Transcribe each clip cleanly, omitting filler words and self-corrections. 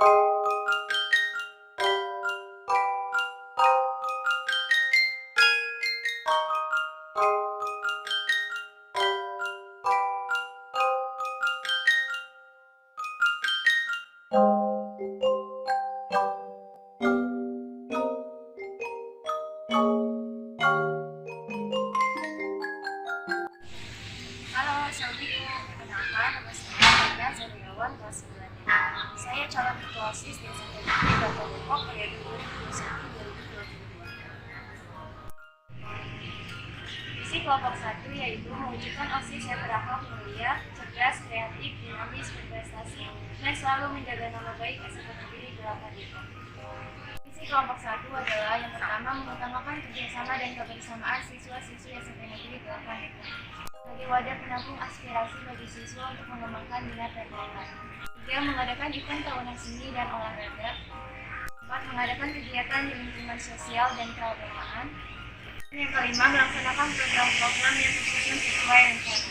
Halo, Assalamualaikum. Perkenalkan, nama saya Zariawan, kelas 9. Saya calon ketua OSIS di SMP Negeri Kota Depok periode 2021-2022. Misi kelompok 1 yaitu mewujudkan OSIS yang berakhlak mulia, cerdas, kreatif, dinamis, berprestasi, dan selalu menjaga nama baik SMP Negeri Kota Depok. Misi kelompok 1 adalah yang pertama mengutamakan kerjasama dan kebersamaan siswa-siswi SMP Negeri Kota Depok sebagai wadah penampung aspirasi bagi siswa untuk mengembangkan minat dan bakat. 3. Mengadakan event tahunan seni dan olahraga. 4. Mengadakan kegiatan di lingkungan sosial dan keagamaan. Dan yang kelima, melaksanakan program-program yang disusun sesuai rencana.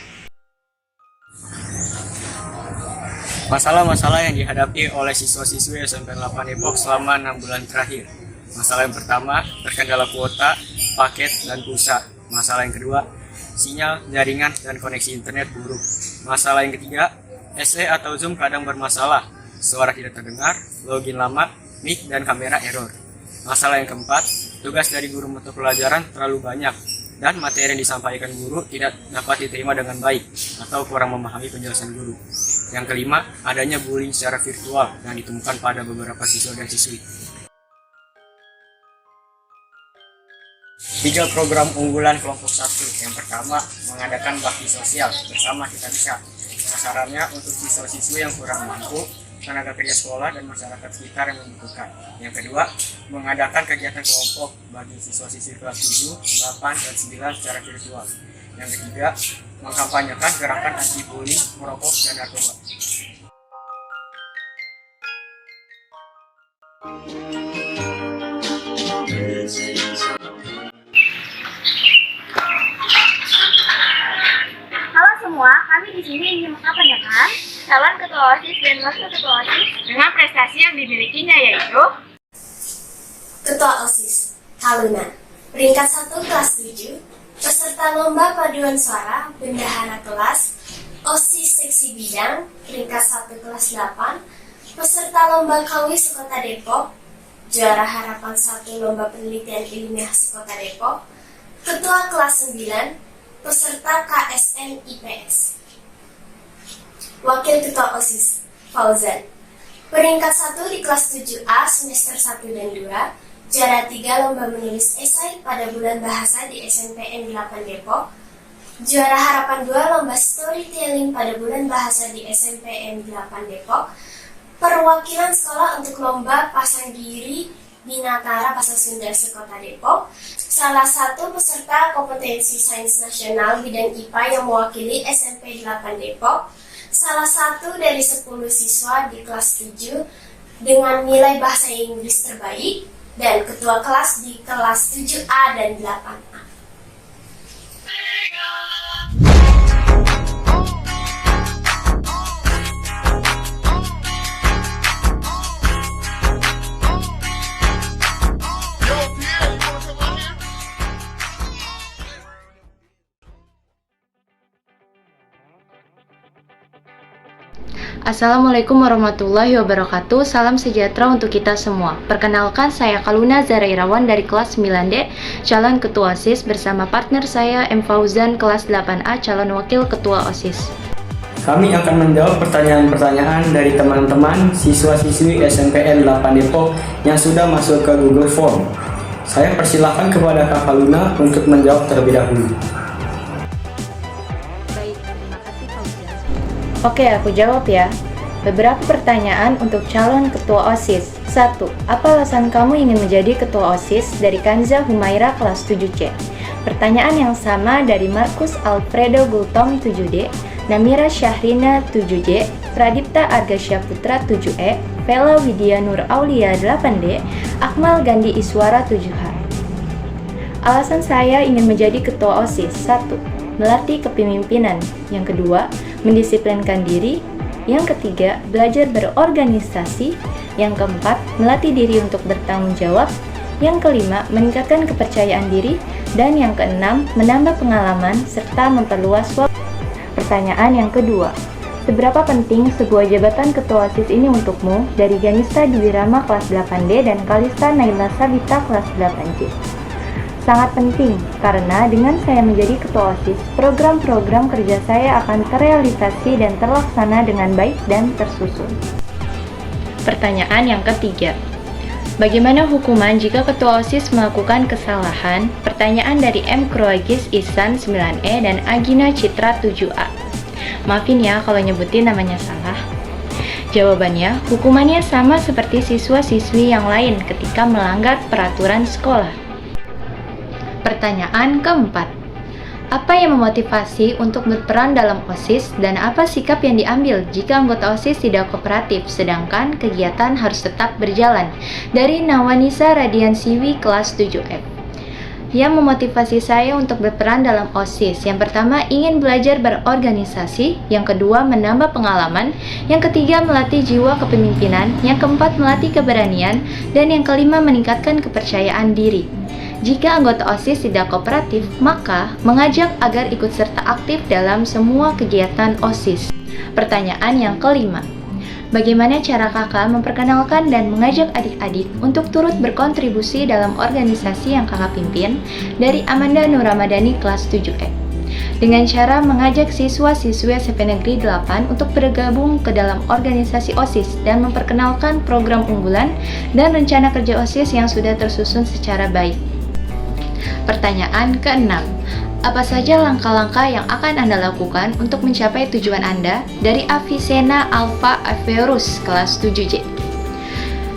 Masalah-masalah yang dihadapi oleh siswa-siswi SMP 8 Depok selama 6 bulan terakhir. Masalah yang pertama, terkendala kuota, paket, dan pulsa. Masalah yang kedua, sinyal, jaringan, dan koneksi internet buruk. Masalah yang ketiga, SE atau Zoom kadang bermasalah, suara tidak terdengar, login lama, mic dan kamera error. Masalah yang keempat, tugas dari guru mata pelajaran terlalu banyak, dan materi yang disampaikan guru tidak dapat diterima dengan baik, atau kurang memahami penjelasan guru. Yang kelima, adanya bullying secara virtual yang ditemukan pada beberapa siswa dan siswi. 3 program unggulan kelompok 1. Yang pertama, mengadakan bakti sosial bersama Kita Bisa. Sasarannya untuk siswa-siswi yang kurang mampu, tenaga kerja sekolah, dan masyarakat sekitar yang membutuhkan. Yang kedua, mengadakan kegiatan kelompok bagi siswa-siswi kelas 7, 8, dan 9 secara virtual. Yang ketiga, mengkampanyekan gerakan anti bullying, merokok, dan narkoba. Halo semua, kami di sini ingin mengapanyakan calon ketua OSIS dan wakil ketua OSIS dengan prestasi yang dimilikinya yaitu Ketua OSIS, Haluna, peringkat 1 kelas 7, peserta lomba paduan suara, bendahara kelas, OSIS seksi bidang, peringkat 1 kelas 8, peserta lomba KAWI Sekota Depok, juara harapan 1 lomba penelitian ilmiah Sekota Depok, ketua kelas 9, peserta KSN IPS. Wakil ketua OSIS, Fauzan, peringkat 1 di kelas 7A semester 1 dan 2, juara 3 lomba menulis esai pada bulan bahasa di SMPN 8 Depok, juara harapan 2 lomba storytelling pada bulan bahasa di SMPN 8 Depok, perwakilan sekolah untuk lomba pasang diri Binatara Bahasa Sunda Sekota Depok, salah satu peserta kompetensi sains nasional bidang IPA yang mewakili SMP 8 Depok, salah satu dari 10 siswa di kelas 7 dengan nilai bahasa Inggris terbaik, dan ketua kelas di kelas 7A dan 8A. Assalamualaikum warahmatullahi wabarakatuh. Salam sejahtera untuk kita semua. Perkenalkan, saya Kaluna Zarairawan dari kelas 9D, calon ketua OSIS bersama partner saya M. Fauzan kelas 8A, calon wakil ketua OSIS. Kami akan menjawab pertanyaan-pertanyaan dari teman-teman siswa-siswi SMPN 8 Depok yang sudah masuk ke Google Form. Saya persilahkan kepada Kak Kaluna untuk menjawab terlebih dahulu. Baik, terima kasih Fauzan. Oke, aku jawab ya. Beberapa pertanyaan untuk calon ketua OSIS. 1. Apa alasan kamu ingin menjadi ketua OSIS? Dari Kanza Humaira kelas 7C. Pertanyaan yang sama dari Markus Alfredo Gultom 7D, Namira Syahrina 7J, Pradipta Argasya Putra 7E, Vela Widya Nur Aulia 8D, Akmal Gandhi Iswara 7H. Alasan saya ingin menjadi ketua OSIS. 1. Melatih kepemimpinan. Yang kedua, mendisiplinkan diri. Yang ketiga, belajar berorganisasi. Yang keempat, melatih diri untuk bertanggung jawab. Yang kelima, meningkatkan kepercayaan diri. Dan yang keenam, menambah pengalaman serta memperluas wawasan. Pertanyaan yang kedua, seberapa penting sebuah jabatan ketua OSIS ini untukmu? Dari Ganista Dwirama kelas 8D dan Kalista Naila Sabita kelas 8C. Sangat penting, karena dengan saya menjadi ketua OSIS, program-program kerja saya akan terrealisasi dan terlaksana dengan baik dan tersusun. Pertanyaan yang ketiga, bagaimana hukuman jika ketua OSIS melakukan kesalahan? Pertanyaan dari M. Kroagis Ihsan 9E dan Agina Citra 7A. Maafin ya kalau nyebutin namanya salah. Jawabannya, hukumannya sama seperti siswa-siswi yang lain ketika melanggar peraturan sekolah. Pertanyaan keempat, apa yang memotivasi untuk berperan dalam OSIS dan apa sikap yang diambil jika anggota OSIS tidak kooperatif sedangkan kegiatan harus tetap berjalan? Dari Nawanisa Radiansiwi kelas 7F. Yang memotivasi saya untuk berperan dalam OSIS, yang pertama ingin belajar berorganisasi, yang kedua menambah pengalaman, yang ketiga melatih jiwa kepemimpinan, yang keempat melatih keberanian, dan yang kelima meningkatkan kepercayaan diri. Jika anggota OSIS tidak kooperatif, maka mengajak agar ikut serta aktif dalam semua kegiatan OSIS. Pertanyaan yang kelima, bagaimana cara kakak memperkenalkan dan mengajak adik-adik untuk turut berkontribusi dalam organisasi yang kakak pimpin? Dari Amanda Nuramadani kelas 7E. Dengan cara mengajak siswa-siswi SMP Negeri 8 untuk bergabung ke dalam organisasi OSIS dan memperkenalkan program unggulan dan rencana kerja OSIS yang sudah tersusun secara baik. Pertanyaan keenam, apa saja langkah-langkah yang akan Anda lakukan untuk mencapai tujuan Anda? Dari Avicenna Alpha Averus kelas 7C.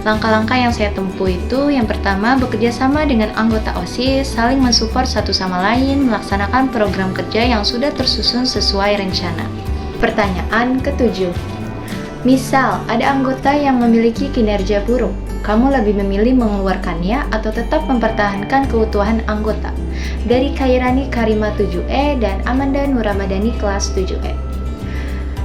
Langkah-langkah yang saya tempuh itu, yang pertama bekerja sama dengan anggota OSIS, saling mensupport satu sama lain, melaksanakan program kerja yang sudah tersusun sesuai rencana. Pertanyaan ketujuh, misal ada anggota yang memiliki kinerja buruk, kamu lebih memilih mengeluarkannya atau tetap mempertahankan keutuhan anggota? Dari Kairani Karima 7E dan Amanda Nuramadani kelas 7E.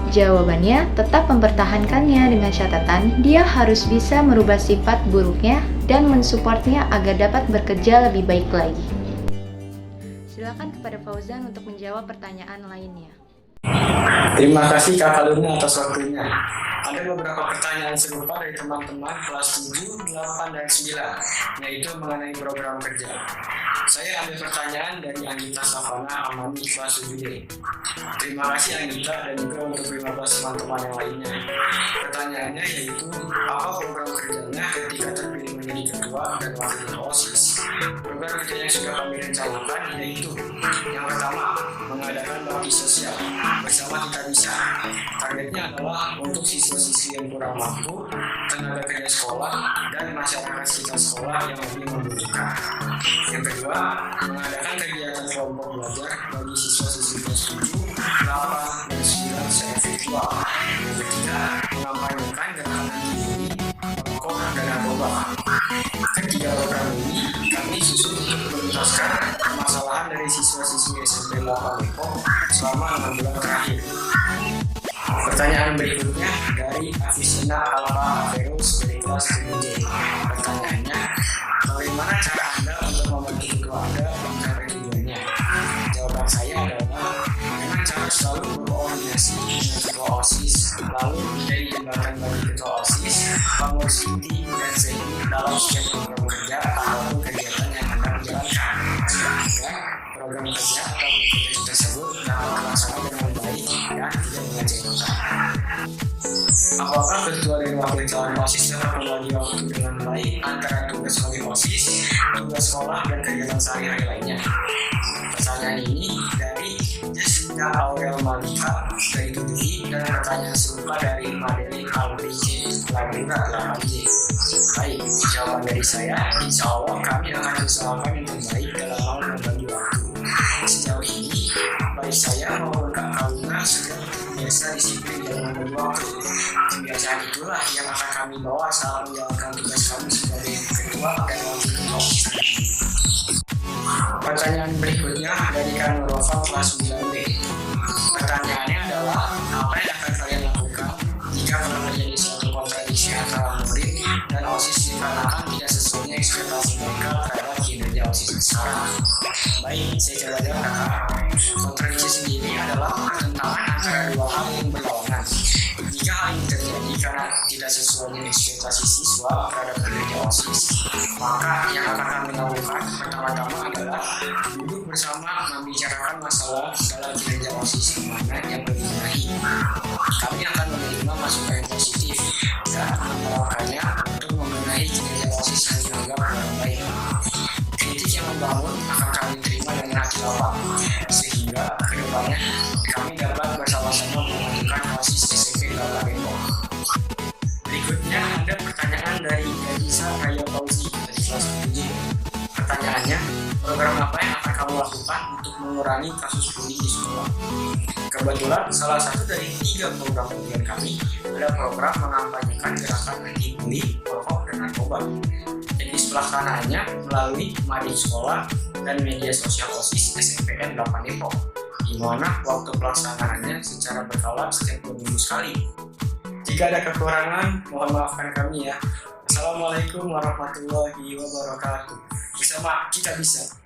Jawabannya, tetap mempertahankannya dengan catatan dia harus bisa merubah sifat buruknya dan mensupportnya agar dapat bekerja lebih baik lagi. Silakan kepada Fauzan untuk menjawab pertanyaan lainnya. Terima kasih Kakak Luna atas waktunya. Ada beberapa pertanyaan serupa dari teman-teman kelas 7, 8, dan 9, yaitu mengenai program kerja. Saya ambil pertanyaan dari Anggita Savana Amani kelas 7D. Terima kasih Anggita dan juga untuk 15 teman-teman yang lainnya. Pertanyaannya yaitu, apa program kerjanya ketika terpilih menjadi ketua dan wakil OSIS? Program kerja yang sudah kami rencanakan yaitu, yang pertama, mengadakan bakti sosial bersama Kita Bisa. Targetnya adalah untuk siswa-siswi yang kurang mampu, tenaga kerja sekolah, dan masyarakat sekitar sekolah yang lebih membutuhkan. Yang kedua, mengadakan kegiatan kelompok belajar bagi siswa-siswi kelas 7, 8, dan 9 secara virtual. Yang ketiga, mengampanyekan gerakan anti-bullying, rokok, dan narkoba. Ketiga program ini kami susun untuk menuntaskan permasalahan dari siswa-siswi SMP 8 Depok selama 6 bulan terakhir. Pertanyaan berikutnya dari Avicenna Alpha Averus dari kelas 7D. Pertanyaannya, bagaimana cara Anda untuk membantu keluarga mencapai tujuannya? Jawaban saya adalah dengan cara selalu berkoordinasi dengan ketua OSIS, lalu menjadi jembatan bagi ketua OSIS, pengurus inti, dan senior dalam setiap program kerja ataupun kegiatan yang Anda menjalankan. Agar program kerja atau kegiatan tersebut dapat terlaksana dengan baik dan tidak mengecewakan. Apakah ketua dan wakil calon OSIS dapat membagi waktu dengan baik antara tugas sebagai OSIS, tugas sekolah, dan kegiatan sehari-hari lainnya? Pertanyaan ini dari Jessica Aurel Malika dari 7I dan pertanyaan serupa dari Madeline Albrice Lagrina 8J. Baik, jawaban dari saya, insya Allah kami akan usahakan yang terbaik dalam hal membagi waktu. Sejauh ini, baik saya maupun Kak Luna sudah biasa disiplin dalam membagi waktu. Kebiasaan itulah yang akan kami bawa saat menjalankan tugas kami sebagai ketua dan wakil ketua OSIS. Pertanyaan berikutnya dari Kanurova kelas 9B. Pertanyaannya adalah, apa yang akan kalian lakukan Baik, saya coba jawab. Kontradiksi sendiri adalah pertentangan antara dua hal yang berlawanan. Jika hal ini terjadi karena tidak sesuai dengan ekspektasi siswa terhadap kinerja OSIS, maka yang akan kami lakukan pertama-tama adalah duduk bersama membicarakan masalah dalam kinerja OSIS mana yang lebih baik. Kami akan menerima masukan yang positif dan menawarkannya untuk membenahi kinerja OSIS yang dianggap kurang baik. Kritik yang membangun akan kami terima dengan hati lapang, sehingga kedepannya kami dapat bersama-sama memajukan OSIS SMP Kelapa Depok. Berikutnya ada pertanyaan dari Elisa Raya Fauzi dari kelas 7. Pertanyaannya, program apa yang akan kamu lakukan untuk mengurangi kasus bullying di sekolah? Kebetulan salah satu dari 3 program unggulan kami adalah program mengampanyekan gerakan anti bully, rokok, dan narkoba. Teknis pelaksanaannya melalui Mading Sekolah dan media sosial OSIS SMPN 8 Depok, di mana waktu pelaksanaannya secara berkala setiap 2 minggu sekali. Jika ada kekurangan, mohon maafkan kami ya. Assalamualaikum warahmatullahi wabarakatuh. Bersama kita bisa.